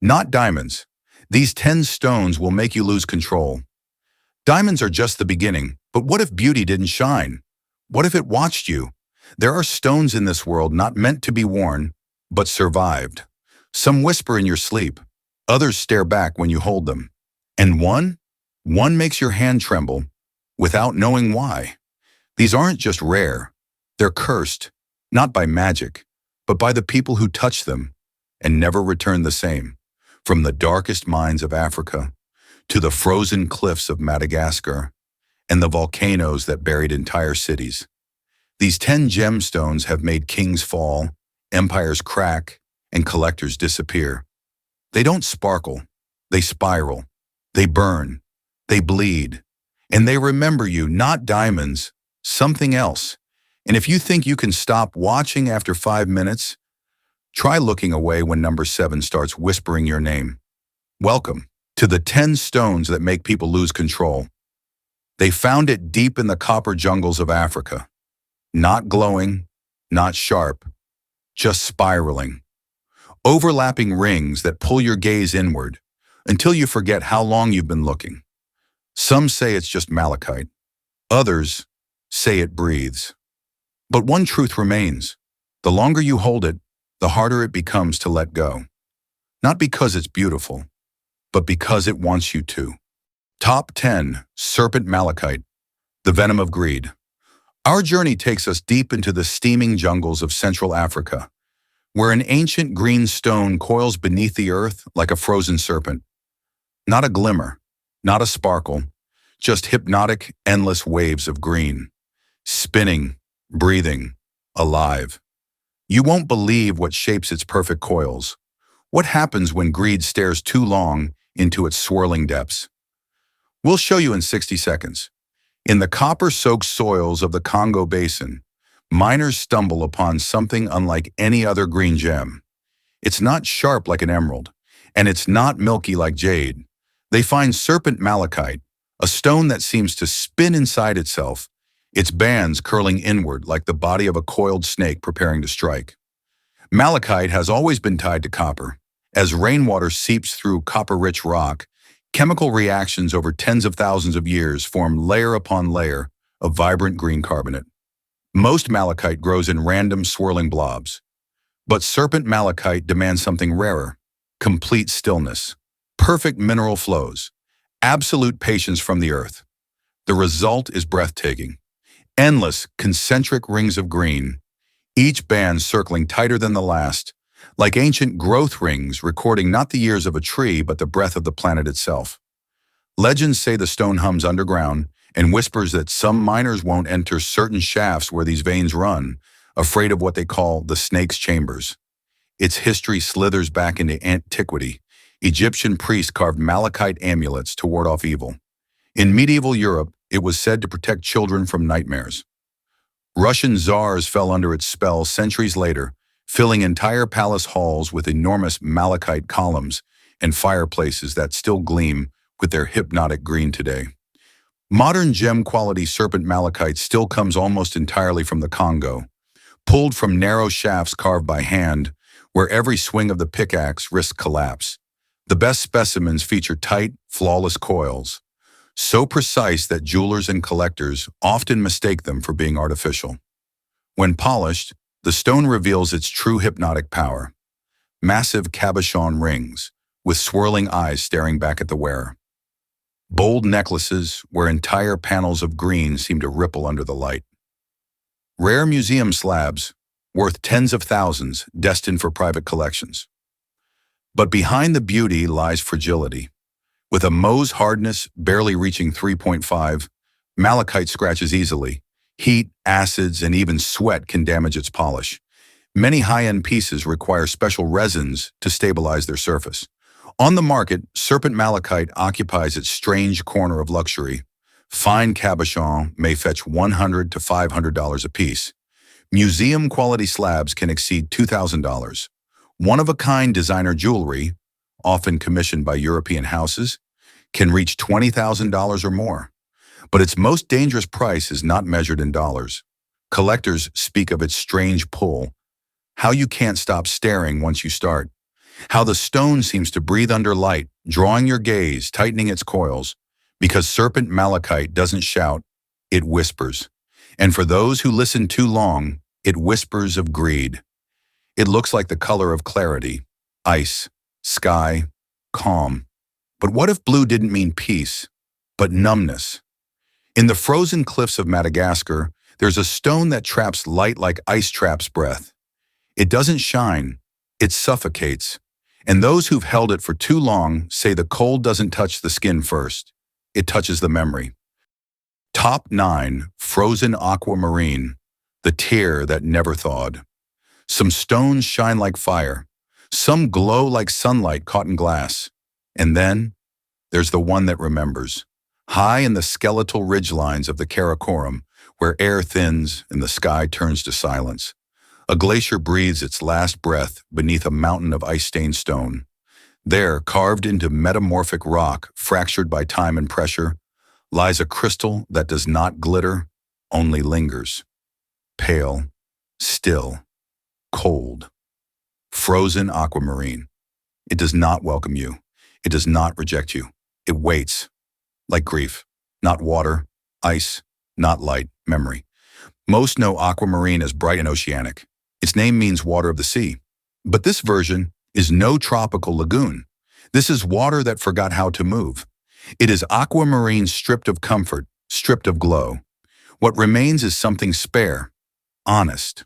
Not diamonds. These 10 stones will make you lose control. Diamonds are just the beginning, but what if beauty didn't shine? What if it watched you? There are stones in this world not meant to be worn, but survived. Some whisper in your sleep. Others stare back when you hold them. And one makes your hand tremble without knowing why. These aren't just rare. They're cursed, not by magic, but by the people who touch them and never return the same. From the darkest mines of Africa to the frozen cliffs of Madagascar and the volcanoes that buried entire cities. These 10 gemstones have made kings fall, empires crack, and collectors disappear. They don't sparkle, they spiral, they burn, they bleed, and they remember you, not diamonds, something else. And if you think you can stop watching after 5 minutes, try looking away when number 7 starts whispering your name. Welcome to the 10 stones that make people lose control. They found it deep in the copper jungles of Africa. Not glowing, not sharp, just spiraling. Overlapping rings that pull your gaze inward until you forget how long you've been looking. Some say it's just malachite. Others say it breathes. But one truth remains. The longer you hold it, the harder it becomes to let go. Not because it's beautiful, but because it wants you to. Top 10. Serpent Malachite, the venom of greed. Our journey takes us deep into the steaming jungles of Central Africa, where an ancient green stone coils beneath the earth like a frozen serpent. Not a glimmer, not a sparkle, just hypnotic, endless waves of green, spinning, breathing, alive. You won't believe what shapes its perfect coils. What happens when greed stares too long into its swirling depths? We'll show you in 60 seconds. In the copper-soaked soils of the Congo Basin, miners stumble upon something unlike any other green gem. It's not sharp like an emerald, and it's not milky like jade. They find serpent malachite, a stone that seems to spin inside itself, its bands curling inward like the body of a coiled snake preparing to strike. Malachite has always been tied to copper. As rainwater seeps through copper-rich rock, chemical reactions over tens of thousands of years form layer upon layer of vibrant green carbonate. Most malachite grows in random swirling blobs. But serpent malachite demands something rarer: complete stillness, perfect mineral flows, absolute patience from the earth. The result is breathtaking. Endless, concentric rings of green, each band circling tighter than the last, like ancient growth rings recording not the years of a tree but the breath of the planet itself. Legends say the stone hums underground and whispers that some miners won't enter certain shafts where these veins run, afraid of what they call the snake's chambers. Its history slithers back into antiquity. Egyptian priests carved malachite amulets to ward off evil. In medieval Europe, it was said to protect children from nightmares. Russian czars fell under its spell centuries later, filling entire palace halls with enormous malachite columns and fireplaces that still gleam with their hypnotic green today. Modern gem-quality serpent malachite still comes almost entirely from the Congo, pulled from narrow shafts carved by hand, where every swing of the pickaxe risks collapse. The best specimens feature tight, flawless coils, so precise that jewelers and collectors often mistake them for being artificial. When polished, the stone reveals its true hypnotic power. Massive cabochon rings, with swirling eyes staring back at the wearer. Bold necklaces where entire panels of green seem to ripple under the light. Rare museum slabs, worth tens of thousands, destined for private collections. But behind the beauty lies fragility. With a Mohs hardness barely reaching 3.5, malachite scratches easily. Heat, acids, and even sweat can damage its polish. Many high-end pieces require special resins to stabilize their surface. On the market, serpent malachite occupies its strange corner of luxury. Fine cabochon may fetch $100 to $500 a piece. Museum-quality slabs can exceed $2,000. One-of-a-kind designer jewelry, often commissioned by European houses, can reach $20,000 or more. But its most dangerous price is not measured in dollars. Collectors speak of its strange pull, how you can't stop staring once you start. How the stone seems to breathe under light, drawing your gaze, tightening its coils. Because Serpent Malachite doesn't shout, it whispers. And for those who listen too long, it whispers of greed. It looks like the color of clarity, ice, sky, calm. But what if blue didn't mean peace, but numbness? In the frozen cliffs of Madagascar, there's a stone that traps light like ice traps breath. It doesn't shine, it suffocates. And those who've held it for too long say the cold doesn't touch the skin first, it touches the memory. Top 9. Frozen Aquamarine, the tear that never thawed. Some stones shine like fire. Some glow like sunlight caught in glass. And then, there's the one that remembers. High in the skeletal ridgelines of the Karakoram, where air thins and the sky turns to silence. A glacier breathes its last breath beneath a mountain of ice-stained stone. There, carved into metamorphic rock, fractured by time and pressure, lies a crystal that does not glitter, only lingers. Pale, still, cold. Frozen aquamarine. It does not welcome you. It does not reject you. It waits, like grief. Not water, ice, not light, memory. Most know aquamarine as bright and oceanic. Its name means water of the sea. But this version is no tropical lagoon. This is water that forgot how to move. It is aquamarine stripped of comfort, stripped of glow. What remains is something spare, honest.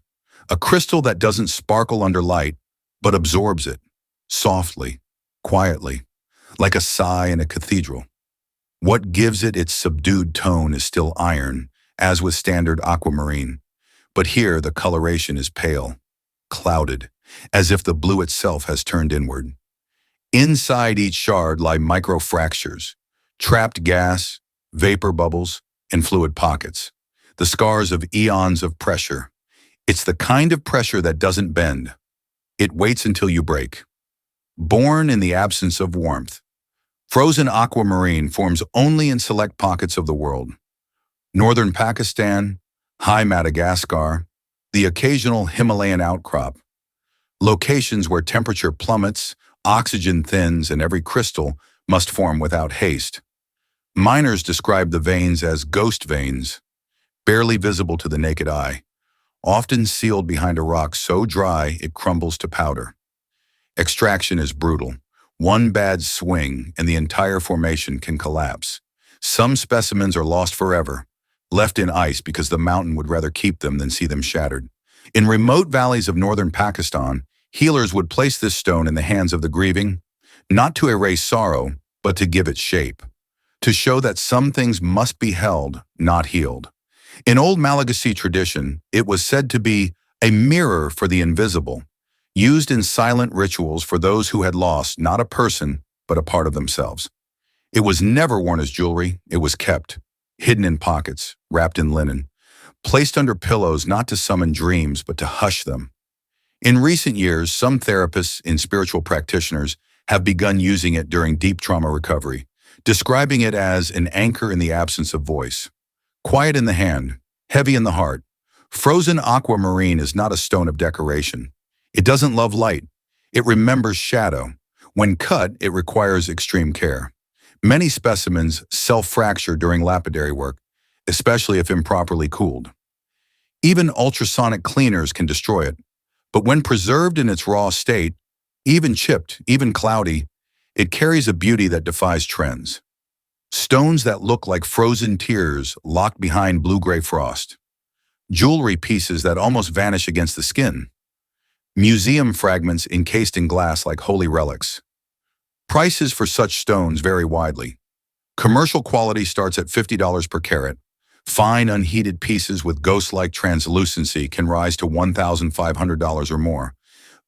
A crystal that doesn't sparkle under light, but absorbs it, softly, quietly, like a sigh in a cathedral. What gives it its subdued tone is still iron, as with standard aquamarine. But here the coloration is pale, clouded, as if the blue itself has turned inward. Inside each shard lie microfractures, trapped gas, vapor bubbles, and fluid pockets, the scars of eons of pressure. It's the kind of pressure that doesn't bend. It waits until you break. Born in the absence of warmth, frozen aquamarine forms only in select pockets of the world. Northern Pakistan, high Madagascar, the occasional Himalayan outcrop. Locations where temperature plummets, oxygen thins, and every crystal must form without haste. Miners describe the veins as ghost veins, barely visible to the naked eye, often sealed behind a rock so dry it crumbles to powder. Extraction is brutal. One bad swing and the entire formation can collapse. Some specimens are lost forever, left in ice because the mountain would rather keep them than see them shattered. In remote valleys of northern Pakistan, healers would place this stone in the hands of the grieving, not to erase sorrow, but to give it shape, to show that some things must be held, not healed. In old Malagasy tradition, it was said to be a mirror for the invisible, used in silent rituals for those who had lost not a person, but a part of themselves. It was never worn as jewelry, it was kept, hidden in pockets, wrapped in linen, placed under pillows not to summon dreams, but to hush them. In recent years, some therapists and spiritual practitioners have begun using it during deep trauma recovery, describing it as an anchor in the absence of voice. Quiet in the hand, heavy in the heart. Frozen aquamarine is not a stone of decoration. It doesn't love light. It remembers shadow. When cut, it requires extreme care. Many specimens self-fracture during lapidary work, especially if improperly cooled. Even ultrasonic cleaners can destroy it. But when preserved in its raw state, even chipped, even cloudy, it carries a beauty that defies trends. Stones that look like frozen tears locked behind blue-gray frost. Jewelry pieces that almost vanish against the skin. Museum fragments encased in glass like holy relics. Prices for such stones vary widely. Commercial quality starts at $50 per carat. Fine, unheated pieces with ghost-like translucency can rise to $1,500 or more.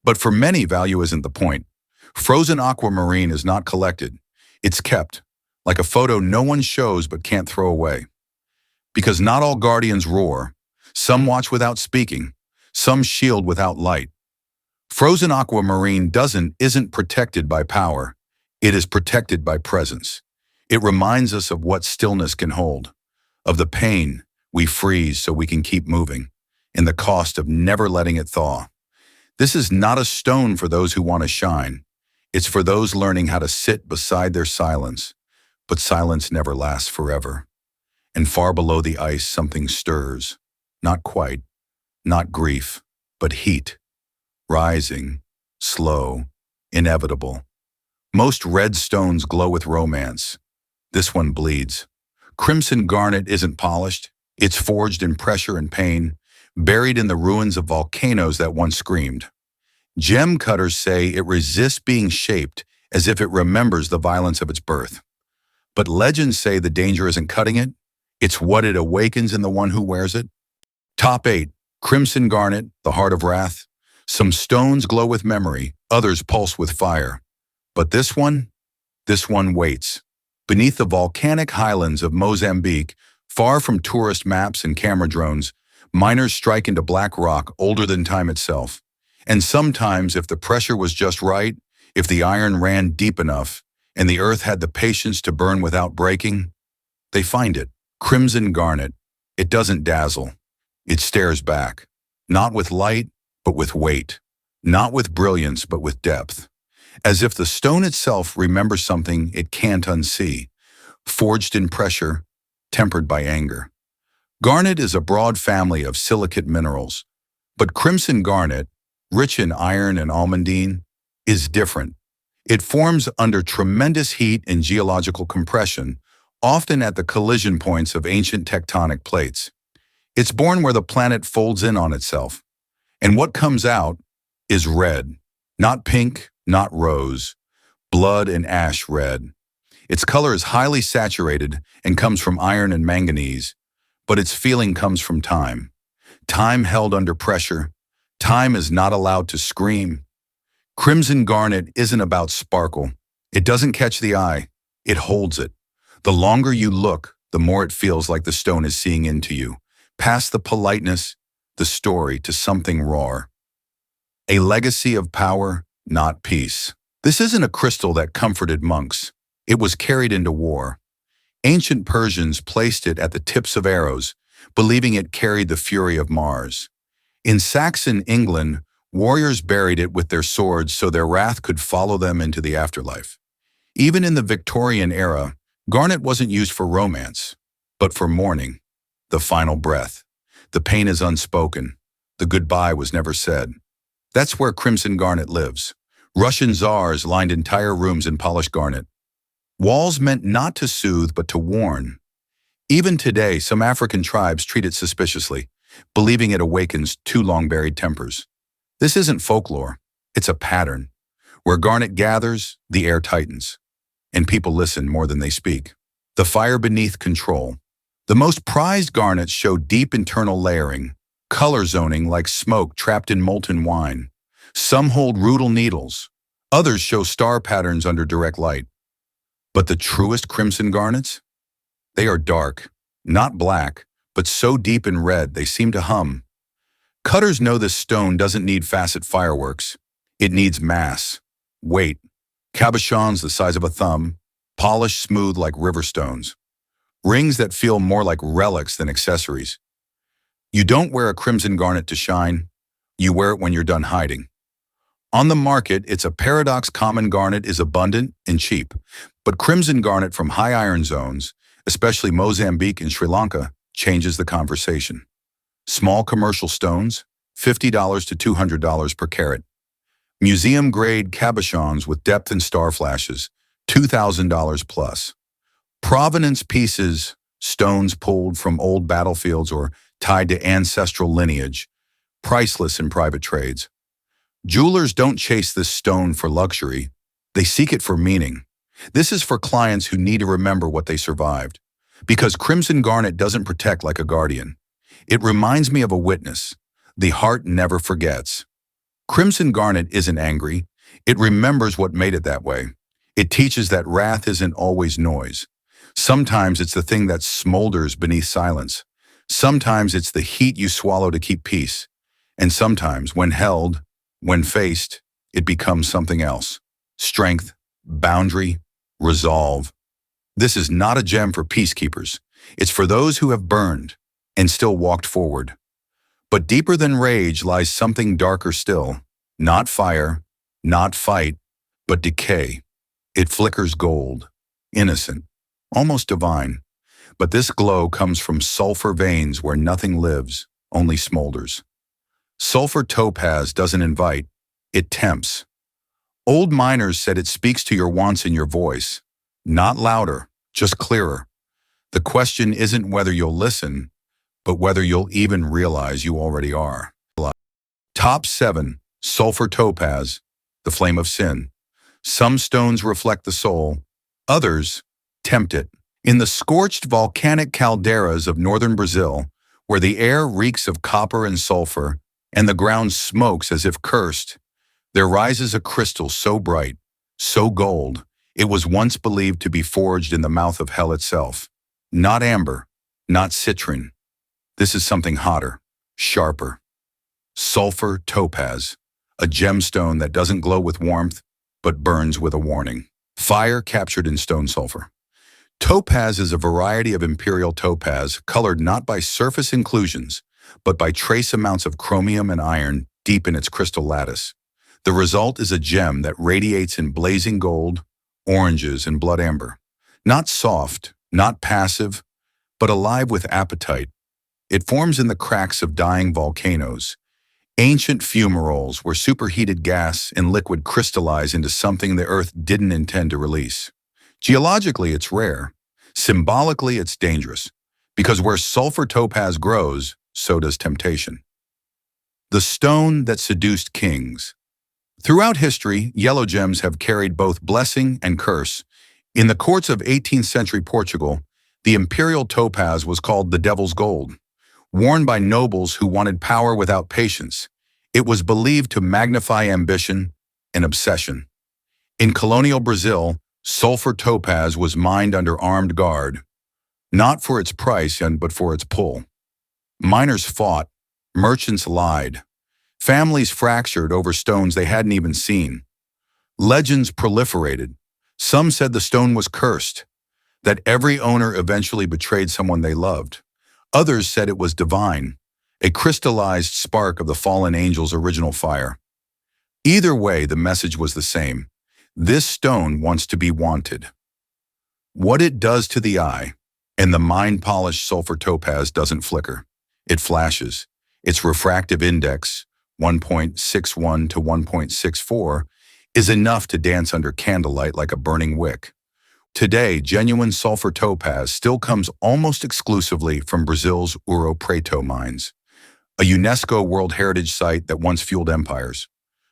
But for many, value isn't the point. Frozen aquamarine is not collected. It's kept, like a photo no one shows but can't throw away. Because not all guardians roar. Some watch without speaking. Some shield without light. Frozen aquamarine isn't protected by power. It is protected by presence. It reminds us of what stillness can hold, of the pain we freeze so we can keep moving, and the cost of never letting it thaw. This is not a stone for those who want to shine. It's for those learning how to sit beside their silence, but silence never lasts forever. And far below the ice, something stirs. Not quite, not grief, but heat. Rising, slow, inevitable. Most red stones glow with romance. This one bleeds. Crimson garnet isn't polished. It's forged in pressure and pain, buried in the ruins of volcanoes that once screamed. Gem cutters say it resists being shaped as if it remembers the violence of its birth. But legends say the danger isn't cutting it, it's what it awakens in the one who wears it. Top 8. Crimson garnet, the heart of wrath. Some stones glow with memory, others pulse with fire. But this one waits. Beneath the volcanic highlands of Mozambique, far from tourist maps and camera drones, miners strike into black rock older than time itself. And sometimes, if the pressure was just right, if the iron ran deep enough, and the earth had the patience to burn without breaking, they find it. Crimson garnet. It doesn't dazzle. It stares back. Not with light, but with weight. Not with brilliance, but with depth. As if the stone itself remembers something it can't unsee. Forged in pressure, tempered by anger. Garnet is a broad family of silicate minerals. But crimson garnet, rich in iron and almandine, is different. It forms under tremendous heat and geological compression, often at the collision points of ancient tectonic plates. It's born where the planet folds in on itself. And what comes out is red. Not pink, not rose. Blood and ash red. Its color is highly saturated and comes from iron and manganese, but its feeling comes from time. Time held under pressure. Time is not allowed to scream. Crimson garnet isn't about sparkle. It doesn't catch the eye. It holds it. The longer you look, the more it feels like the stone is seeing into you, past the politeness, the story, to something raw. A legacy of power, not peace. This isn't a crystal that comforted monks. It was carried into war. Ancient Persians placed it at the tips of arrows, believing it carried the fury of Mars. In Saxon England, warriors buried it with their swords so their wrath could follow them into the afterlife. Even in the Victorian era, garnet wasn't used for romance, but for mourning. The final breath. The pain is unspoken. The goodbye was never said. That's where crimson garnet lives. Russian czars lined entire rooms in polished garnet. Walls meant not to soothe, but to warn. Even today, some African tribes treat it suspiciously, believing it awakens too long-buried tempers. This isn't folklore. It's a pattern. Where garnet gathers, the air tightens, and people listen more than they speak. The fire beneath control. The most prized garnets show deep internal layering, color zoning like smoke trapped in molten wine. Some hold rudal needles. Others show star patterns under direct light. But the truest crimson garnets? They are dark, not black, but so deep in red they seem to hum. Cutters know this stone doesn't need facet fireworks. It needs mass, weight, cabochons the size of a thumb, polished smooth like river stones. Rings that feel more like relics than accessories. You don't wear a crimson garnet to shine. You wear it when you're done hiding. On the market, it's a paradox. Common garnet is abundant and cheap, but crimson garnet from high iron zones, especially Mozambique and Sri Lanka, changes the conversation. Small commercial stones, $50 to $200 per carat. Museum-grade cabochons with depth and star flashes, $2,000 plus. Provenance pieces, stones pulled from old battlefields or tied to ancestral lineage, priceless in private trades. Jewelers don't chase this stone for luxury. They seek it for meaning. This is for clients who need to remember what they survived. Because crimson garnet doesn't protect like a guardian. It reminds me of a witness. The heart never forgets. Crimson garnet isn't angry. It remembers what made it that way. It teaches that wrath isn't always noise. Sometimes it's the thing that smolders beneath silence. Sometimes it's the heat you swallow to keep peace. And sometimes, when held, when faced, it becomes something else. Strength, boundary, resolve. This is not a gem for peacekeepers. It's for those who have burned and still walked forward. But deeper than rage lies something darker still. Not fire, not fight, but decay. It flickers gold, innocent, almost divine. But this glow comes from sulfur veins where nothing lives, only smolders. Sulfur topaz doesn't invite, it tempts. Old miners said it speaks to your wants in your voice. Not louder, just clearer. The question isn't whether you'll listen, but whether you'll even realize you already are. Top 7. Sulfur Topaz, the flame of sin. Some stones reflect the soul, others tempt it. In the scorched volcanic calderas of northern Brazil, where the air reeks of copper and sulfur, and the ground smokes as if cursed, there rises a crystal so bright, so gold, it was once believed to be forged in the mouth of hell itself. Not amber, not citrine. This is something hotter, sharper. Sulfur topaz, a gemstone that doesn't glow with warmth, but burns with a warning. Fire captured in stone sulfur. Topaz is a variety of imperial topaz colored not by surface inclusions, but by trace amounts of chromium and iron deep in its crystal lattice. The result is a gem that radiates in blazing gold, oranges, and blood amber. Not soft, not passive, but alive with appetite. It forms in the cracks of dying volcanoes, ancient fumaroles where superheated gas and liquid crystallize into something the Earth didn't intend to release. Geologically, it's rare. Symbolically, it's dangerous. Because where sulfur topaz grows, so does temptation. The stone that seduced kings. Throughout history, yellow gems have carried both blessing and curse. In the courts of 18th century Portugal, the imperial topaz was called the devil's gold. Worn by nobles who wanted power without patience, it was believed to magnify ambition and obsession. In colonial Brazil, sulfur topaz was mined under armed guard, not for its price but for its pull. Miners fought, merchants lied, families fractured over stones they hadn't even seen. Legends proliferated. Some said the stone was cursed, that every owner eventually betrayed someone they loved. Others said it was divine, a crystallized spark of the fallen angel's original fire. Either way, the message was the same. This stone wants to be wanted. What it does to the eye, and the mind-polished sulfur topaz doesn't flicker. It flashes. Its refractive index, 1.61 to 1.64, is enough to dance under candlelight like a burning wick. Today, genuine sulfur topaz still comes almost exclusively from Brazil's Ouro Preto mines, a UNESCO World Heritage Site that once fueled empires.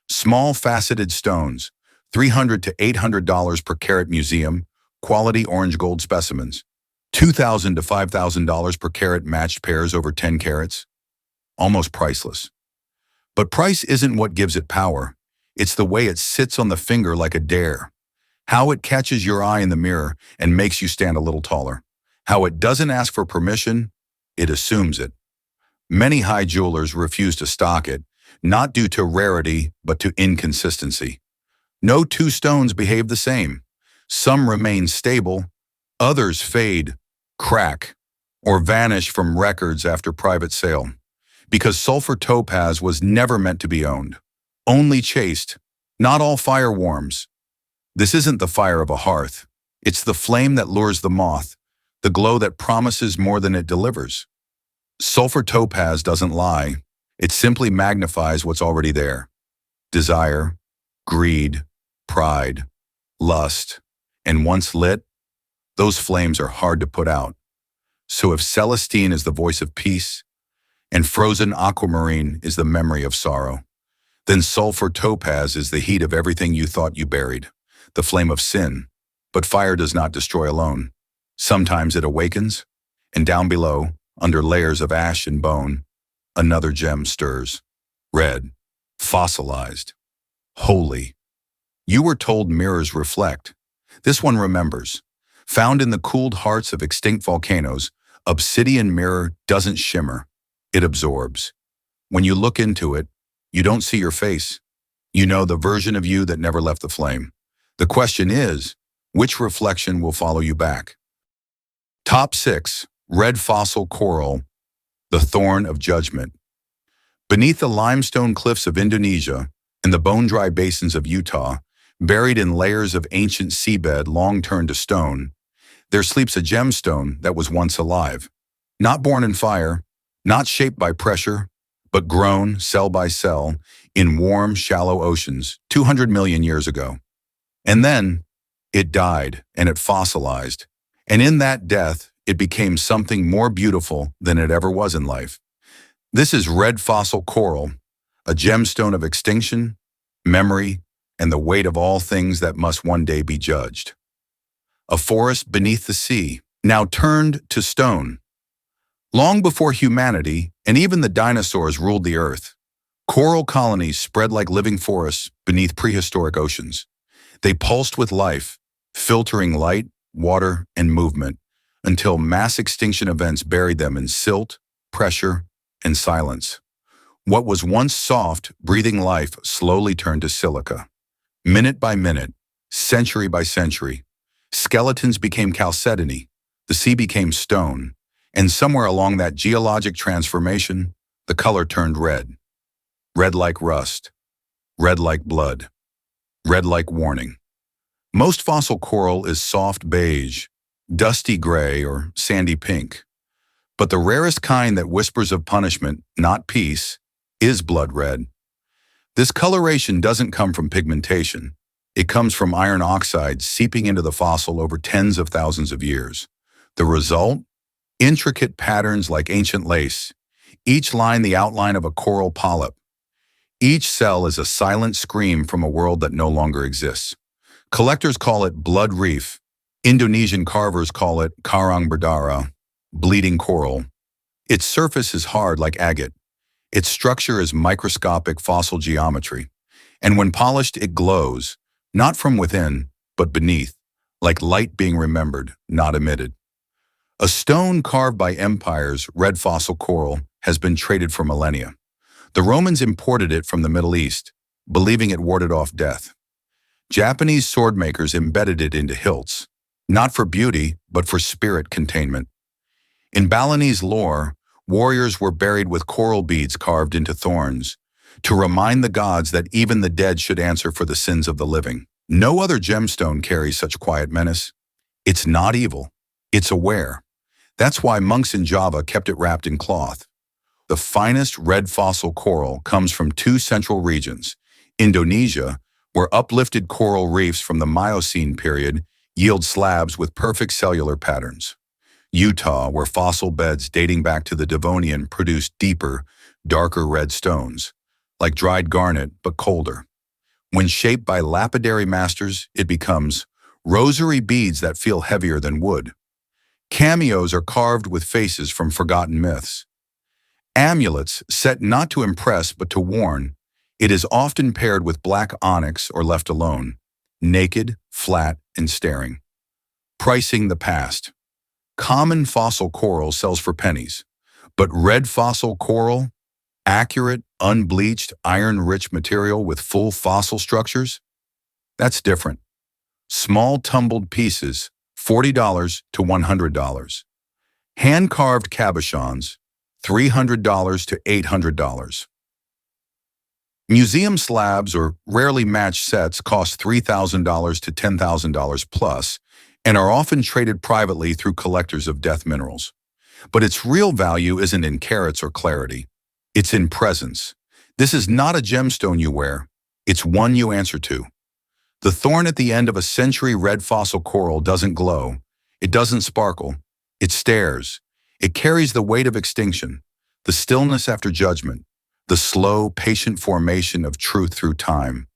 Small faceted stones, $300 to $800 per carat museum, quality orange gold specimens, $2,000 to $5,000 per carat matched pairs over 10 carats. Almost priceless. But price isn't what gives it power. It's the way it sits on the finger like a dare. How it catches your eye in the mirror and makes you stand a little taller. How it doesn't ask for permission, it assumes it. Many high jewelers refuse to stock it, not due to rarity, but to inconsistency. No two stones behave the same. Some remain stable, others fade, crack, or vanish from records after private sale. Because sulfur topaz was never meant to be owned, only chased. Not all fire warms. This isn't the fire of a hearth. It's the flame that lures the moth, the glow that promises more than it delivers. Sulfur topaz doesn't lie. It simply magnifies what's already there. Desire, greed, pride, lust, and once lit, those flames are hard to put out. So if Celestine is the voice of peace, and frozen aquamarine is the memory of sorrow, then sulfur topaz is the heat of everything you thought you buried, the flame of sin. But fire does not destroy alone. Sometimes it awakens, and down below, under layers of ash and bone, another gem stirs. Red, fossilized, holy. You were told mirrors reflect. This one remembers. Found in the cooled hearts of extinct volcanoes, Obsidian Mirror doesn't shimmer. It absorbs. When you look into it, you don't see your face. You know the version of you that never left the flame. The question is, which reflection will follow you back? Top 6. Red Fossil Coral, the Thorn of Judgment. Beneath the limestone cliffs of Indonesia and the bone-dry basins of Utah, Buried in layers of ancient seabed long turned to stone, there sleeps a gemstone that was once alive. Not born in fire, not shaped by pressure, but grown, cell by cell, in warm, shallow oceans 200 million years ago. And then, it died, and it fossilized. And in that death, it became something more beautiful than it ever was in life. This is red fossil coral, a gemstone of extinction, memory, and the weight of all things that must one day be judged. A forest beneath the sea, now turned to stone. Long before humanity and even the dinosaurs ruled the earth, coral colonies spread like living forests beneath prehistoric oceans. They pulsed with life, filtering light, water, and movement, until mass extinction events buried them in silt, pressure, and silence. What was once soft, breathing life slowly turned to silica. Minute by minute, century by century, skeletons became chalcedony, the sea became stone, and somewhere along that geologic transformation, the color turned red. Red like rust, red like blood, red like warning. Most fossil coral is soft beige, dusty gray, or sandy pink. But the rarest kind that whispers of punishment, not peace, is blood red. This coloration doesn't come from pigmentation. It comes from iron oxide seeping into the fossil over tens of thousands of years. The result? Intricate patterns like ancient lace, each line the outline of a coral polyp. Each cell is a silent scream from a world that no longer exists. Collectors call it blood reef. Indonesian carvers call it karang berdara, bleeding coral. Its surface is hard like agate. Its structure is microscopic fossil geometry. And when polished, it glows, not from within, but beneath, like light being remembered, not emitted. A stone carved by empires, red fossil coral, has been traded for millennia. The Romans imported it from the Middle East, believing it warded off death. Japanese sword makers embedded it into hilts, not for beauty, but for spirit containment. In Balinese lore, warriors were buried with coral beads carved into thorns, to remind the gods that even the dead should answer for the sins of the living. No other gemstone carries such quiet menace. It's not evil, it's aware. That's why monks in Java kept it wrapped in cloth. The finest red fossil coral comes from two central regions: Indonesia, where uplifted coral reefs from the Miocene period yield slabs with perfect cellular patterns. Utah, where fossil beds dating back to the Devonian produce deeper, darker red stones, like dried garnet but colder. When shaped by lapidary masters, it becomes rosary beads that feel heavier than wood. Cameos are carved with faces from forgotten myths. Amulets, set not to impress but to warn, it is often paired with black onyx or left alone, naked, flat, and staring. Pricing the past. Common fossil coral sells for pennies, but red fossil coral, accurate, unbleached, iron-rich material with full fossil structures? That's different. Small tumbled pieces, $40 to $100. Hand-carved cabochons, $300 to $800. Museum slabs or rarely matched sets cost $3,000 to $10,000 plus and are often traded privately through collectors of death minerals. But its real value isn't in carats or clarity. It's in presence. This is not a gemstone you wear. It's one you answer to. The thorn at the end of a century red fossil coral doesn't glow. It doesn't sparkle. It stares. It carries the weight of extinction, the stillness after judgment, the slow, patient formation of truth through time.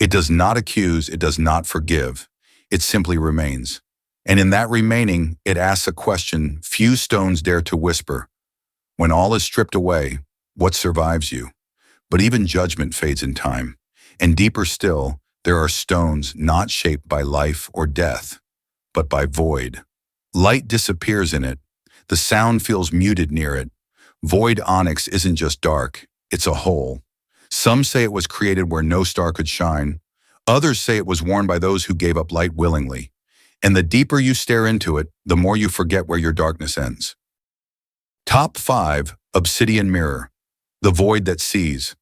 It does not accuse, it does not forgive. It simply remains. And in that remaining, it asks a question few stones dare to whisper. When all is stripped away, what survives you? But even judgment fades in time. And deeper still, there are stones not shaped by life or death, but by void. Light disappears in it. The sound feels muted near it. Void onyx isn't just dark. It's a hole. Some say it was created where no star could shine. Others say it was worn by those who gave up light willingly. And the deeper you stare into it, the more you forget where your darkness ends. Top 5. Obsidian Mirror. The void that sees.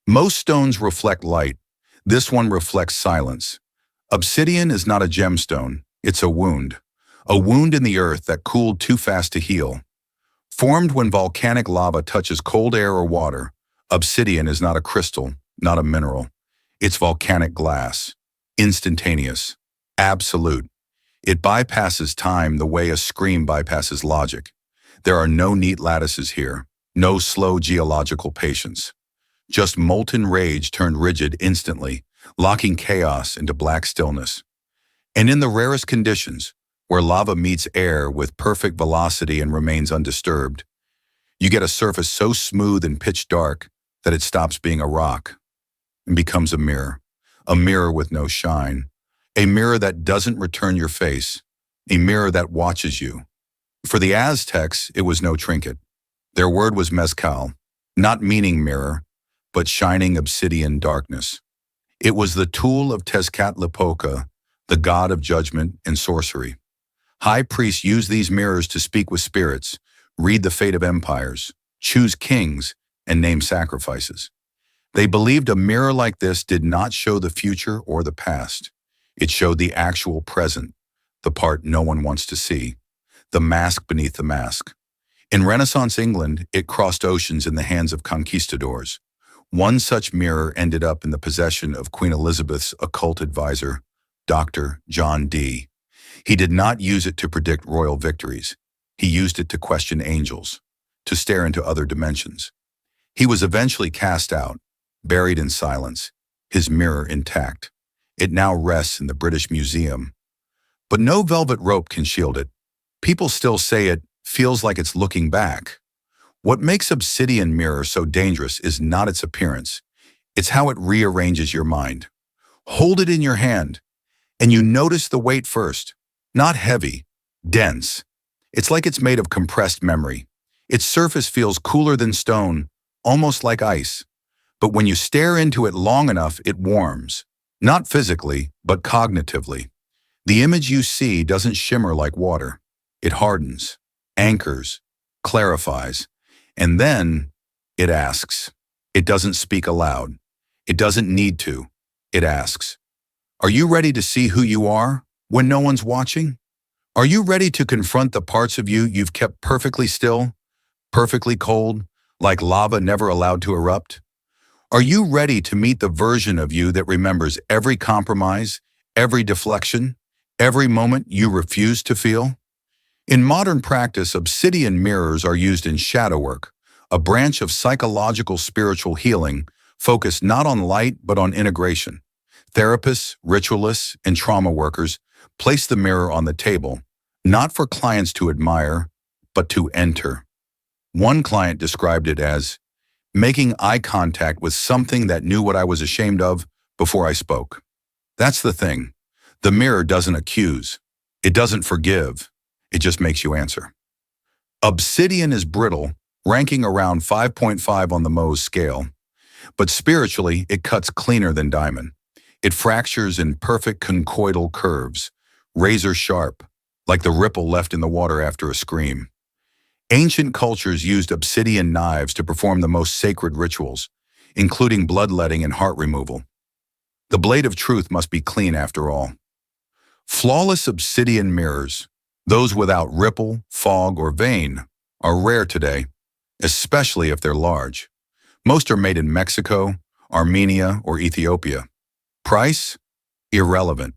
Most stones reflect light. This one reflects silence. Obsidian is not a gemstone, it's a wound. A wound in the earth that cooled too fast to heal. Formed when volcanic lava touches cold air or water, obsidian is not a crystal, not a mineral. It's volcanic glass. Instantaneous. Absolute. It bypasses time the way a scream bypasses logic. There are no neat lattices here, no slow geological patience. Just molten rage turned rigid instantly, locking chaos into black stillness. And in the rarest conditions, where lava meets air with perfect velocity and remains undisturbed, you get a surface so smooth and pitch dark that it stops being a rock and becomes a mirror with no shine, a mirror that doesn't return your face, a mirror that watches you. For the Aztecs, it was no trinket. Their word was mezcal, not meaning mirror, but shining obsidian darkness. It was the tool of Tezcatlipoca, the god of judgment and sorcery. High priests used these mirrors to speak with spirits, read the fate of empires, choose kings, and name sacrifices. They believed a mirror like this did not show the future or the past. It showed the actual present, the part no one wants to see, the mask beneath the mask. In Renaissance England, it crossed oceans in the hands of conquistadors. One such mirror ended up in the possession of Queen Elizabeth's occult advisor, Dr. John Dee. He did not use it to predict royal victories. He used it to question angels, to stare into other dimensions. He was eventually cast out, buried in silence, his mirror intact. It now rests in the British Museum. But no velvet rope can shield it. People still say it feels like it's looking back. What makes Obsidian Mirror so dangerous is not its appearance. It's how it rearranges your mind. Hold it in your hand, and you notice the weight first. Not heavy, dense. It's like it's made of compressed memory. Its surface feels cooler than stone, almost like ice. But when you stare into it long enough, it warms. Not physically, but cognitively. The image you see doesn't shimmer like water. It hardens, anchors, clarifies, and then it asks. It doesn't speak aloud. It doesn't need to. It asks. Are you ready to see who you are when no one's watching? Are you ready to confront the parts of you you've kept perfectly still, perfectly cold, like lava never allowed to erupt? Are you ready to meet the version of you that remembers every compromise, every deflection, every moment you refuse to feel? In modern practice, obsidian mirrors are used in shadow work, a branch of psychological spiritual healing focused not on light but on integration. Therapists, ritualists, and trauma workers place the mirror on the table, not for clients to admire, but to enter. One client described it as making eye contact with something that knew what I was ashamed of before I spoke. That's the thing. The mirror doesn't accuse. It doesn't forgive. It just makes you answer. Obsidian is brittle, ranking around 5.5 on the Mohs scale. But spiritually, it cuts cleaner than diamond. It fractures in perfect conchoidal curves, razor sharp, like the ripple left in the water after a scream. Ancient cultures used obsidian knives to perform the most sacred rituals, including bloodletting and heart removal. The blade of truth must be clean after all. Flawless obsidian mirrors, those without ripple, fog, or vein, are rare today, especially if they're large. Most are made in Mexico, Armenia, or Ethiopia. Price? Irrelevant.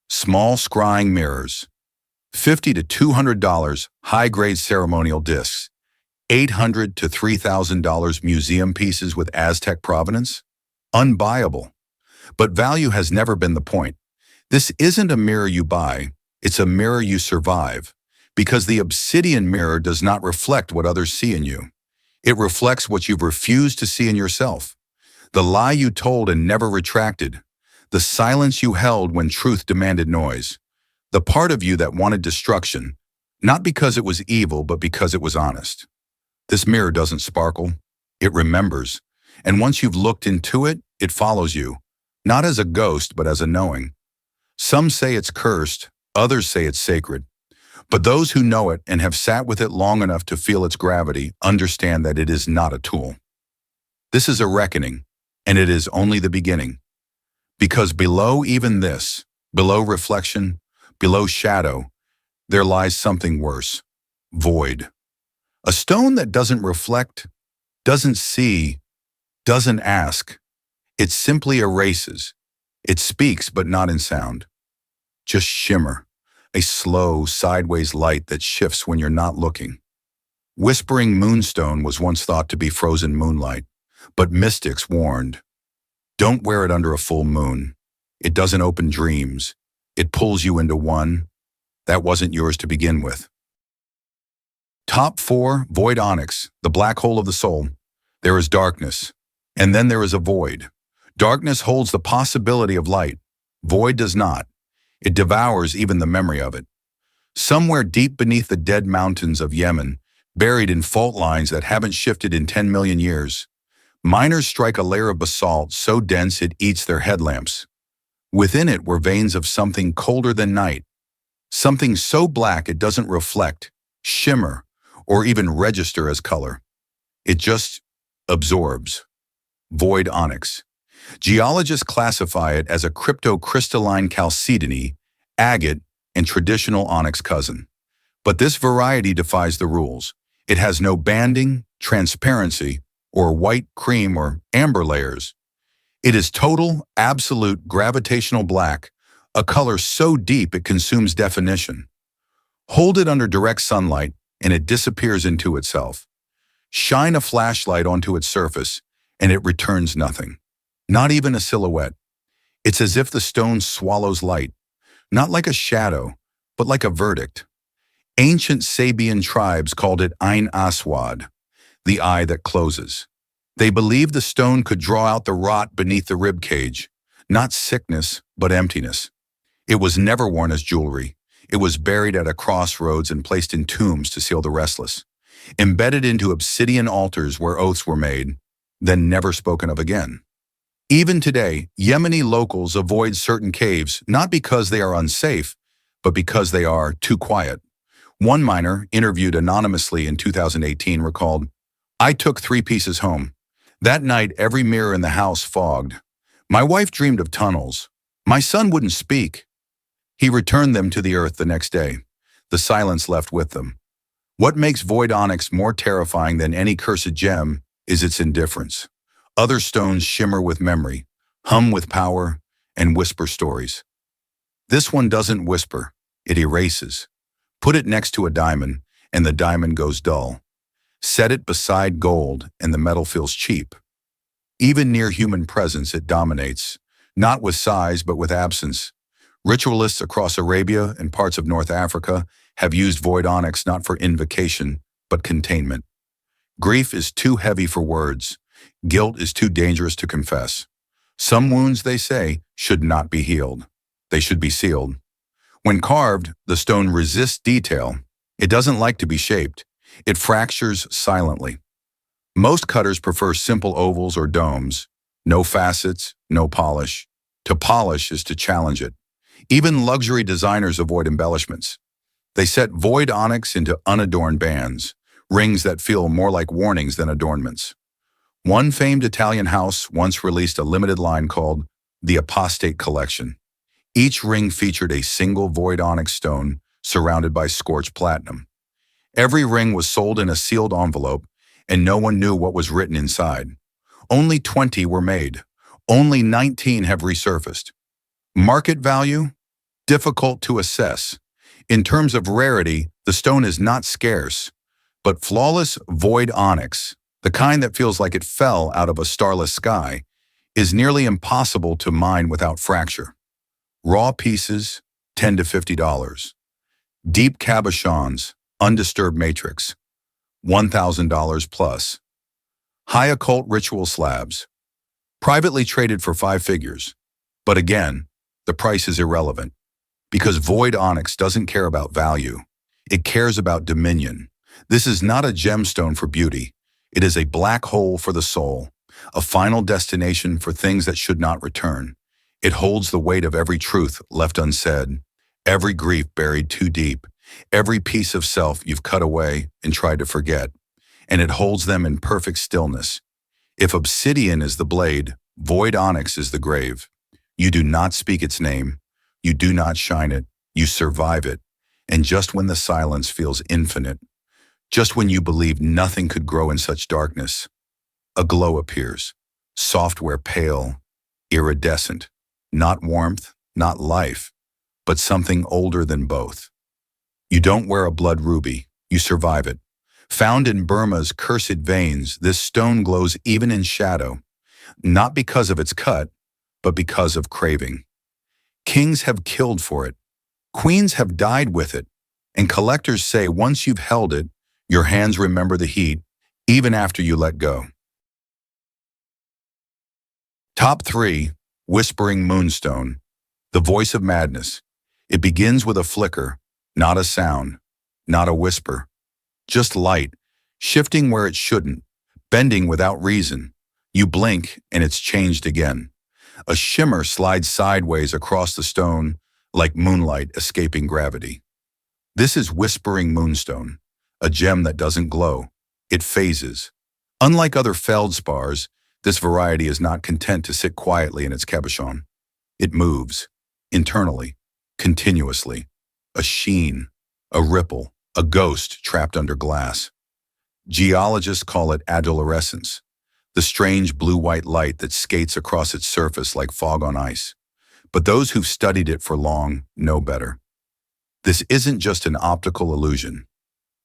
Small scrying mirrors. $50 to $200 high-grade ceremonial discs. $800 to $3,000 museum pieces with Aztec provenance? Unbuyable. But value has never been the point. This isn't a mirror you buy, it's a mirror you survive, because the obsidian mirror does not reflect what others see in you. It reflects what you've refused to see in yourself. The lie you told and never retracted. The silence you held when truth demanded noise. The part of you that wanted destruction, not because it was evil, but because it was honest. This mirror doesn't sparkle. It remembers. And once you've looked into it, it follows you, not as a ghost, but as a knowing. Some say it's cursed, others say it's sacred. But those who know it and have sat with it long enough to feel its gravity understand that it is not a tool. This is a reckoning, and it is only the beginning. Because below even this, Below reflection, below shadow, there lies something worse. Void. A stone that doesn't reflect, doesn't see, doesn't ask. It simply erases. It speaks, but not in sound. Just shimmer. A slow, sideways light that shifts when you're not looking. Whispering Moonstone was once thought to be frozen moonlight, but mystics warned, don't wear it under a full moon. It doesn't open dreams. It pulls you into one that wasn't yours to begin with. Top 4, Void Onyx, the black hole of the soul. There is darkness, and then there is a void. Darkness holds the possibility of light. Void does not. It devours even the memory of it. Somewhere deep beneath the dead mountains of Yemen, buried in fault lines that haven't shifted in 10 million years, miners strike a layer of basalt so dense it eats their headlamps. Within it were veins of something colder than night, something so black it doesn't reflect, shimmer, or even register as color. It just absorbs. Void onyx. Geologists classify it as a cryptocrystalline chalcedony, agate, and traditional onyx cousin. But this variety defies the rules. It has no banding, transparency, or white, cream, or amber layers. It is total, absolute gravitational black, a color so deep it consumes definition. Hold it under direct sunlight, and it disappears into itself. Shine a flashlight onto its surface, and it returns nothing. Not even a silhouette. It's as if the stone swallows light, not like a shadow, but like a verdict. Ancient Sabian tribes called it Ain Aswad, the eye that closes. They believed the stone could draw out the rot beneath the rib cage, not sickness, but emptiness. It was never worn as jewelry. It was buried at a crossroads and placed in tombs to seal the restless, embedded into obsidian altars where oaths were made, then never spoken of again. Even today, Yemeni locals avoid certain caves not because they are unsafe, but because they are too quiet. One miner, interviewed anonymously in 2018, recalled, "I took 3 pieces home. That night, every mirror in the house fogged. My wife dreamed of tunnels. My son wouldn't speak. He returned them to the earth the next day. The silence left with them." What makes void onyx more terrifying than any cursed gem is its indifference. Other stones shimmer with memory, hum with power, and whisper stories. This one doesn't whisper, it erases. Put it next to a diamond, and the diamond goes dull. Set it beside gold, and the metal feels cheap. Even near human presence, it dominates, not with size, but with absence. Ritualists across Arabia and parts of North Africa have used void onyx not for invocation, but containment. Grief is too heavy for words. Guilt is too dangerous to confess. Some wounds, they say, should not be healed. They should be sealed. When carved, the stone resists detail. It doesn't like to be shaped. It fractures silently. Most cutters prefer simple ovals or domes. No facets, no polish. To polish is to challenge it. Even luxury designers avoid embellishments. They set void onyx into unadorned bands, rings that feel more like warnings than adornments. One famed Italian house once released a limited line called the Apostate Collection. Each ring featured a single void onyx stone surrounded by scorched platinum. Every ring was sold in a sealed envelope, and no one knew what was written inside. Only 20 were made. Only 19 have resurfaced. Market value? Difficult to assess. In terms of rarity, the stone is not scarce, but flawless void onyx, the kind that feels like it fell out of a starless sky, is nearly impossible to mine without fracture. Raw pieces, $10 to $50. Deep cabochons, undisturbed matrix, $1,000 plus. High occult ritual slabs, privately traded for 5 figures. But again, the price is irrelevant, because void onyx doesn't care about value. It cares about dominion. This is not a gemstone for beauty. It is a black hole for the soul, a final destination for things that should not return. It holds the weight of every truth left unsaid, every grief buried too deep, every piece of self you've cut away and tried to forget, and it holds them in perfect stillness. If obsidian is the blade, void onyx is the grave. You do not speak its name. You do not shine it, you survive it. And just when the silence feels infinite, just when you believe nothing could grow in such darkness, a glow appears, software pale, iridescent, not warmth, not life, but something older than both. You don't wear a blood ruby, you survive it. Found in Burma's cursed veins, this stone glows even in shadow, not because of its cut, but because of craving. Kings have killed for it, queens have died with it, and collectors say once you've held it, your hands remember the heat, even after you let go. Top 3. Whispering Moonstone. The voice of madness. It begins with a flicker, not a sound, not a whisper. Just light, shifting where it shouldn't, bending without reason. You blink and it's changed again. A shimmer slides sideways across the stone like moonlight escaping gravity. This is Whispering Moonstone, a gem that doesn't glow. It phases. Unlike other feldspars, this variety is not content to sit quietly in its cabochon. It moves, internally, continuously. A sheen, a ripple, a ghost trapped under glass. Geologists call it adolescence, the strange blue-white light that skates across its surface like fog on ice. But those who've studied it for long know better. This isn't just an optical illusion.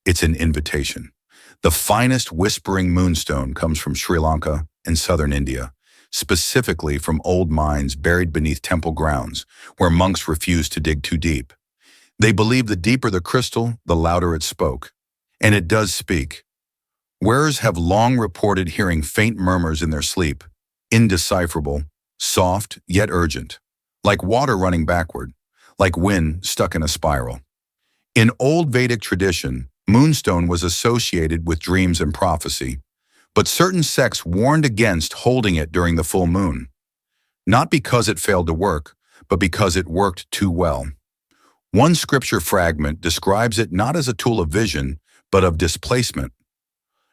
It's an invitation. The finest Whispering Moonstone comes from Sri Lanka and southern India, specifically from old mines buried beneath temple grounds where monks refused to dig too deep. They believe the deeper the crystal, the louder it spoke. And it does speak. Wearers have long reported hearing faint murmurs in their sleep, indecipherable, soft yet urgent, like water running backward, like wind stuck in a spiral. In old Vedic tradition, Moonstone was associated with dreams and prophecy, but certain sects warned against holding it during the full moon. Not because it failed to work, but because it worked too well. One scripture fragment describes it not as a tool of vision, but of displacement.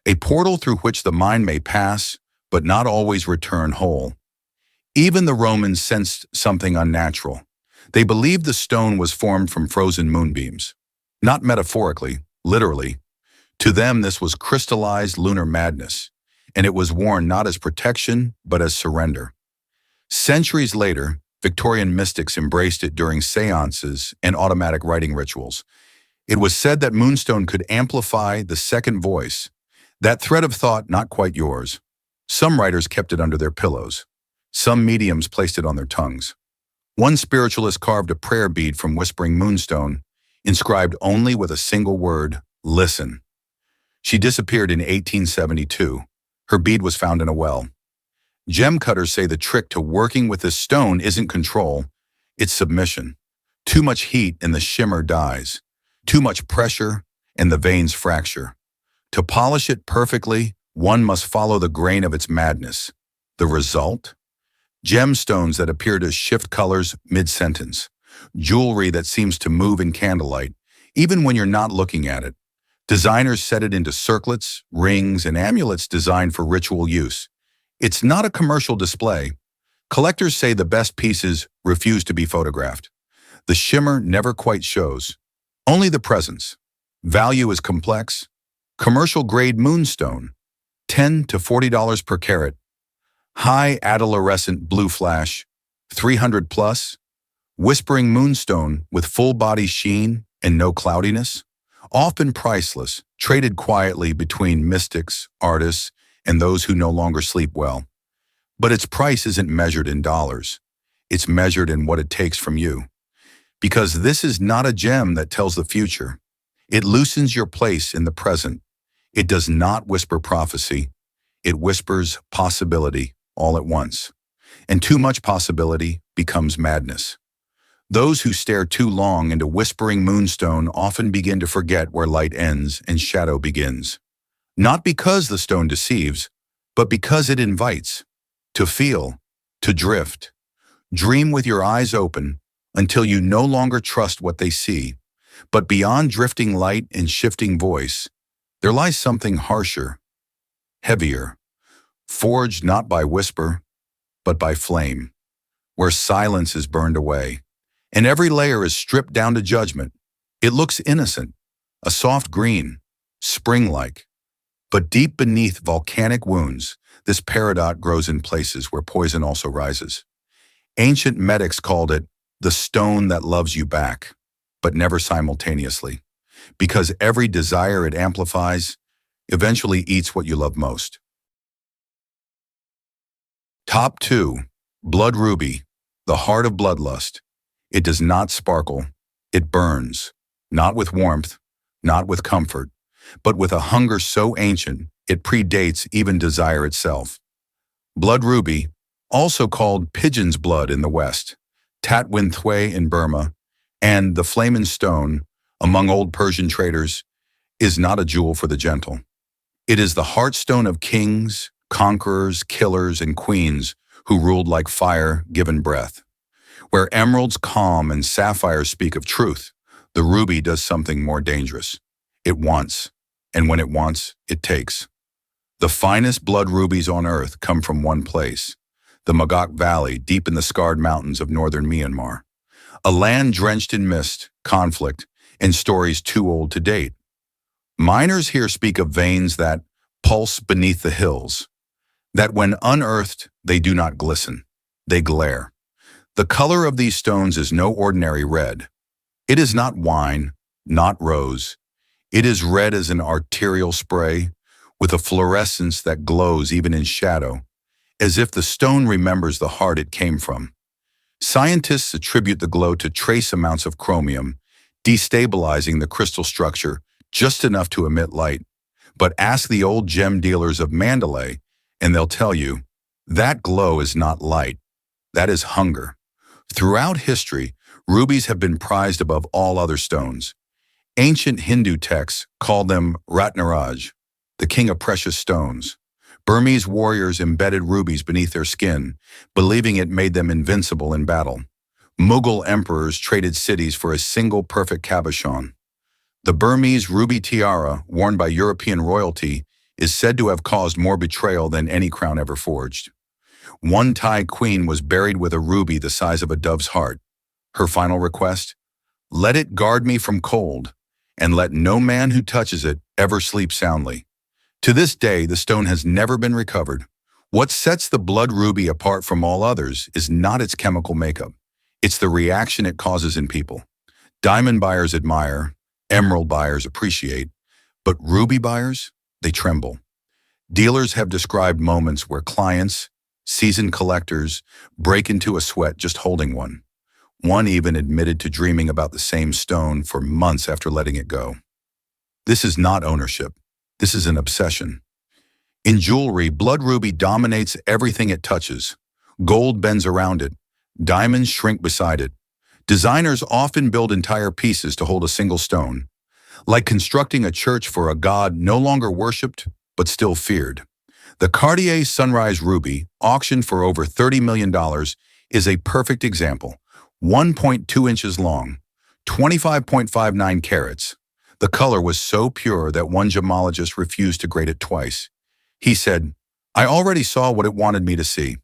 A portal through which the mind may pass, but not always return whole. Even the Romans sensed something unnatural. They believed the stone was formed from frozen moonbeams. Not metaphorically, literally. To them, this was crystallized lunar madness, and it was worn not as protection, but as surrender. Centuries later, Victorian mystics embraced it during seances and automatic writing rituals. It was said that Moonstone could amplify the second voice, that thread of thought not quite yours. Some writers kept it under their pillows. Some mediums placed it on their tongues. One spiritualist carved a prayer bead from Whispering Moonstone, inscribed only with a single word, listen. She disappeared in 1872. Her bead was found in a well. Gem cutters say the trick to working with this stone isn't control, it's submission. Too much heat and the shimmer dies. Too much pressure and the veins fracture. To polish it perfectly, one must follow the grain of its madness. The result? Gemstones that appear to shift colors mid-sentence. Jewelry that seems to move in candlelight, even when you're not looking at it. Designers set it into circlets, rings, and amulets designed for ritual use. It's not a commercial display. Collectors say the best pieces refuse to be photographed. The shimmer never quite shows. Only the presence. Value is complex. Commercial-grade Moonstone, $10 to $40 per carat. High adolescent blue flash, 300 plus. Whispering Moonstone with full-body sheen and no cloudiness. Often priceless, traded quietly between mystics, artists, and those who no longer sleep well. But its price isn't measured in dollars. It's measured in what it takes from you. Because this is not a gem that tells the future. It loosens your place in the present. It does not whisper prophecy. It whispers possibility all at once. And too much possibility becomes madness. Those who stare too long into Whispering Moonstone often begin to forget where light ends and shadow begins. Not because the stone deceives, but because it invites. To feel, to drift. Dream with your eyes open until you no longer trust what they see. But beyond drifting light and shifting voice, there lies something harsher, heavier, forged not by whisper, but by flame, where silence is burned away, and every layer is stripped down to judgment. It looks innocent, a soft green, spring-like. But deep beneath volcanic wounds, this peridot grows in places where poison also rises. Ancient medics called it the stone that loves you back, but never simultaneously, because every desire it amplifies eventually eats what you love most. Top 2. Blood Ruby, the heart of bloodlust. It does not sparkle, it burns, not with warmth, not with comfort, but with a hunger so ancient it predates even desire itself. Blood ruby, also called pigeon's blood in the West, Tatwin Thwei in Burma, and the flamen stone among old Persian traders, is not a jewel for the gentle. It is the heartstone of kings, conquerors, killers, and queens who ruled like fire given breath. Where emeralds calm and sapphires speak of truth, the ruby does something more dangerous. It wants, and when it wants, it takes. The finest blood rubies on earth come from one place, the Magok Valley deep in the scarred mountains of northern Myanmar. A land drenched in mist, conflict, and stories too old to date. Miners here speak of veins that pulse beneath the hills, that when unearthed, they do not glisten, they glare. The color of these stones is no ordinary red. It is not wine, not rose. It is red as an arterial spray, with a fluorescence that glows even in shadow, as if the stone remembers the heart it came from. Scientists attribute the glow to trace amounts of chromium, destabilizing the crystal structure just enough to emit light. But ask the old gem dealers of Mandalay, and they'll tell you, that glow is not light, that is hunger. Throughout history, rubies have been prized above all other stones. Ancient Hindu texts call them Ratnaraj, the king of precious stones. Burmese warriors embedded rubies beneath their skin, believing it made them invincible in battle. Mughal emperors traded cities for a single perfect cabochon. The Burmese ruby tiara, worn by European royalty, is said to have caused more betrayal than any crown ever forged. One Thai queen was buried with a ruby the size of a dove's heart. Her final request? Let it guard me from cold, and let no man who touches it ever sleep soundly. To this day, the stone has never been recovered. What sets the blood ruby apart from all others is not its chemical makeup. It's the reaction it causes in people. Diamond buyers admire, emerald buyers appreciate, but ruby buyers, they tremble. Dealers have described moments where clients, seasoned collectors, break into a sweat just holding one. One even admitted to dreaming about the same stone for months after letting it go. This is not ownership. This is an obsession. In jewelry, blood ruby dominates everything it touches. Gold bends around it. Diamonds shrink beside it. Designers often build entire pieces to hold a single stone, like constructing a church for a god no longer worshipped, but still feared. The Cartier Sunrise Ruby, auctioned for over $30 million, is a perfect example. 1.2 inches long, 25.59 carats. The color was so pure that one gemologist refused to grade it twice. He said, "I already saw what it wanted me to see."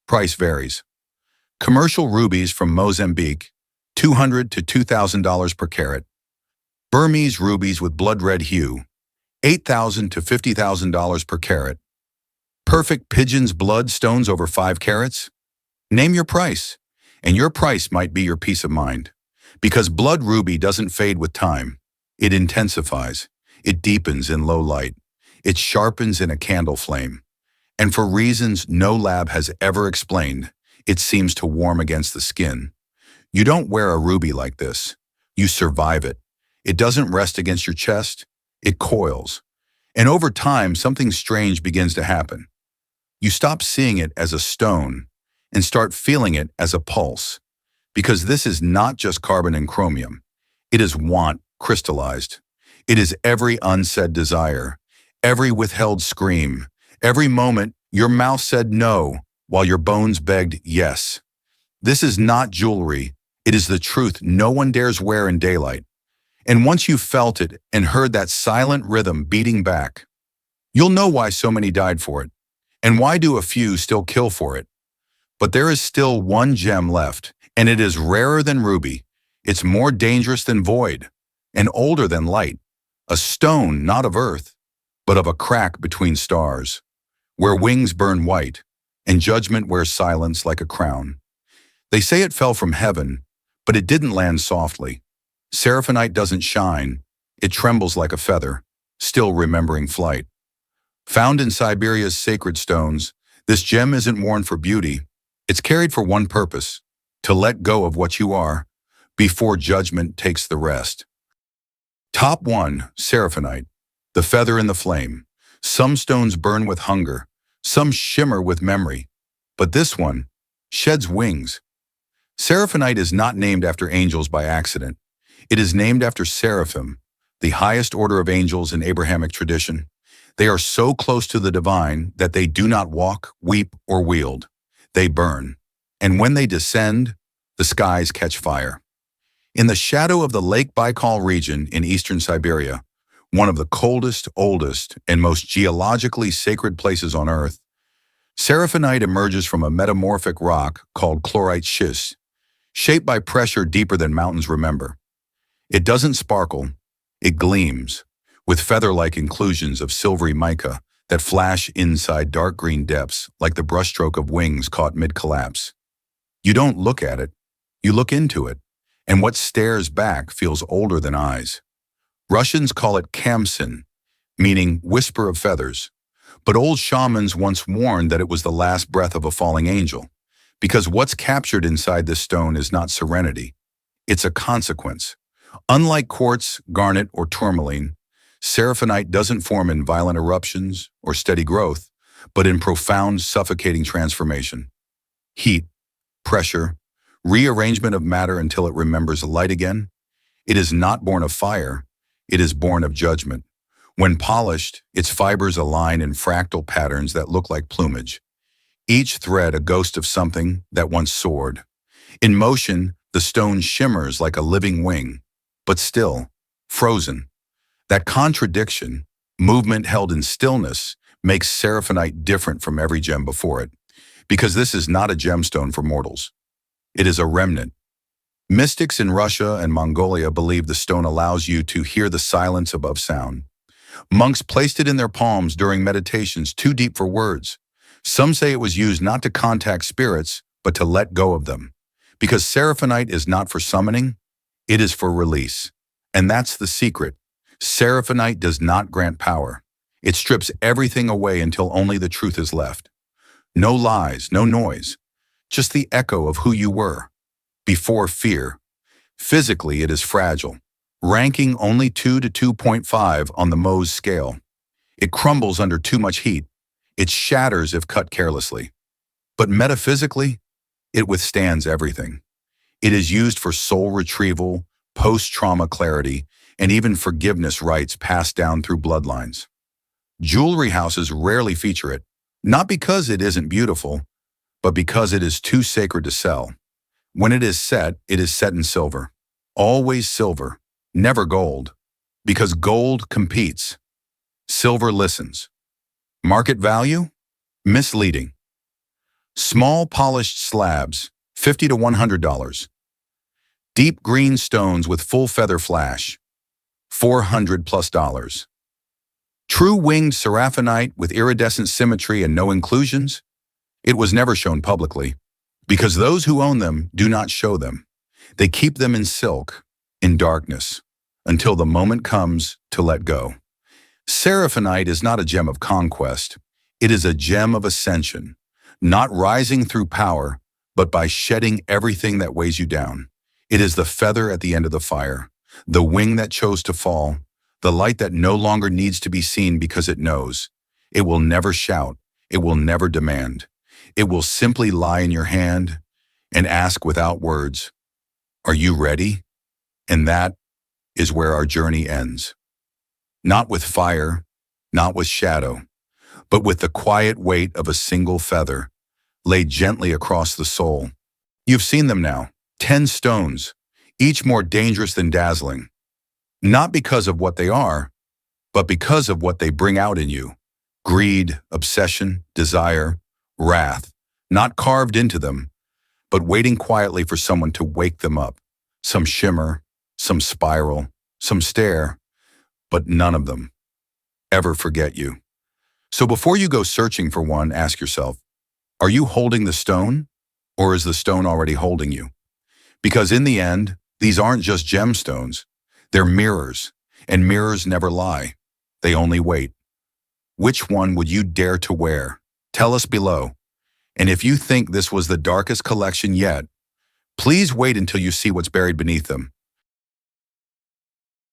Price varies. Commercial rubies from Mozambique, $200 to $2,000 per carat. Burmese rubies with blood red hue, $8,000 to $50,000 per carat. Perfect pigeon's blood stones over 5 carats? Name your price, and your price might be your peace of mind. Because blood ruby doesn't fade with time. It intensifies. It deepens in low light. It sharpens in a candle flame. And for reasons no lab has ever explained, it seems to warm against the skin. You don't wear a ruby like this. You survive it. It doesn't rest against your chest. It coils. And over time, something strange begins to happen. You stop seeing it as a stone and start feeling it as a pulse. Because this is not just carbon and chromium. It is want crystallized. It is every unsaid desire, every withheld scream, every moment your mouth said no while your bones begged yes. This is not jewelry. It is the truth no one dares wear in daylight. And once you've felt it and heard that silent rhythm beating back, you'll know why so many died for it, and why do a few still kill for it. But there is still one gem left, And it is rarer than ruby. It's more dangerous than void, and older than light. A stone not of earth, but of a crack between stars, where wings burn white, and judgment wears silence like a crown. They say it fell from heaven, but it didn't land softly. Seraphinite doesn't shine, it trembles like a feather, still remembering flight. Found in Siberia's sacred stones, this gem isn't worn for beauty. It's carried for one purpose: to let go of what you are, before judgment takes the rest. Top 1. Seraphinite, the feather in the flame. Some stones burn with hunger, some shimmer with memory, but this one sheds wings. Seraphinite is not named after angels by accident. It is named after seraphim, the highest order of angels in Abrahamic tradition. They are so close to the divine that they do not walk, weep, or wield. They burn. And when they descend, the skies catch fire. In the shadow of the Lake Baikal region in eastern Siberia, one of the coldest, oldest, and most geologically sacred places on Earth, Seraphinite emerges from a metamorphic rock called chlorite schist, shaped by pressure deeper than mountains remember. It doesn't sparkle, it gleams, with feather-like inclusions of silvery mica that flash inside dark green depths like the brushstroke of wings caught mid-collapse. You don't look at it, you look into it, and what stares back feels older than eyes. Russians call it kamsin, meaning whisper of feathers, but old shamans once warned that it was the last breath of a falling angel, because what's captured inside this stone is not serenity, it's a consequence. Unlike quartz, garnet, or tourmaline, seraphinite doesn't form in violent eruptions or steady growth, but in profound, suffocating transformation. Heat, pressure, rearrangement of matter until it remembers light again. It is not born of fire, it is born of judgment. When polished, its fibers align in fractal patterns that look like plumage, each thread a ghost of something that once soared. In motion, the stone shimmers like a living wing, but still, frozen. That contradiction, movement held in stillness, makes seraphinite different from every gem before it, because this is not a gemstone for mortals. It is a remnant. Mystics in Russia and Mongolia believe the stone allows you to hear the silence above sound. Monks placed it in their palms during meditations too deep for words. Some say it was used not to contact spirits, but to let go of them. Because seraphinite is not for summoning, it is for release. And that's the secret. Seraphinite does not grant power. It strips everything away until only the truth is left. No lies, no noise, just the echo of who you were. Before fear. Physically, it is fragile, ranking only 2 to 2.5 on the Mohs scale. It crumbles under too much heat. It shatters if cut carelessly. But metaphysically, it withstands everything. It is used for soul retrieval, post-trauma clarity, and even forgiveness rites passed down through bloodlines. Jewelry houses rarely feature it, not because it isn't beautiful, but because it is too sacred to sell. When it is set in silver. Always silver, never gold, because gold competes. Silver listens. Market value? Misleading. Small polished slabs, $50 to $100. Deep green stones with full feather flash, $400+. True winged seraphinite with iridescent symmetry and no inclusions? It was never shown publicly, because those who own them do not show them. They keep them in silk, in darkness, until the moment comes to let go. Seraphinite is not a gem of conquest. It is a gem of ascension, not rising through power, but by shedding everything that weighs you down. It is the feather at the end of the fire, the wing that chose to fall, the light that no longer needs to be seen because it knows. It will never shout. It will never demand. It will simply lie in your hand and ask without words, "Are you ready?" And that is where our journey ends. Not with fire, not with shadow, but with the quiet weight of a single feather laid gently across the soul. You've seen them now, 10 stones, each more dangerous than dazzling. Not because of what they are, but because of what they bring out in you. Greed, obsession, desire, wrath, not carved into them, but waiting quietly for someone to wake them up. Some shimmer, some spiral, some stare, but none of them ever forget you. So before you go searching for one, ask yourself, are you holding the stone, or is the stone already holding you? Because in the end, these aren't just gemstones, they're mirrors, and mirrors never lie. They only wait. Which one would you dare to wear? Tell us below. And if you think this was the darkest collection yet, please wait until you see what's buried beneath them.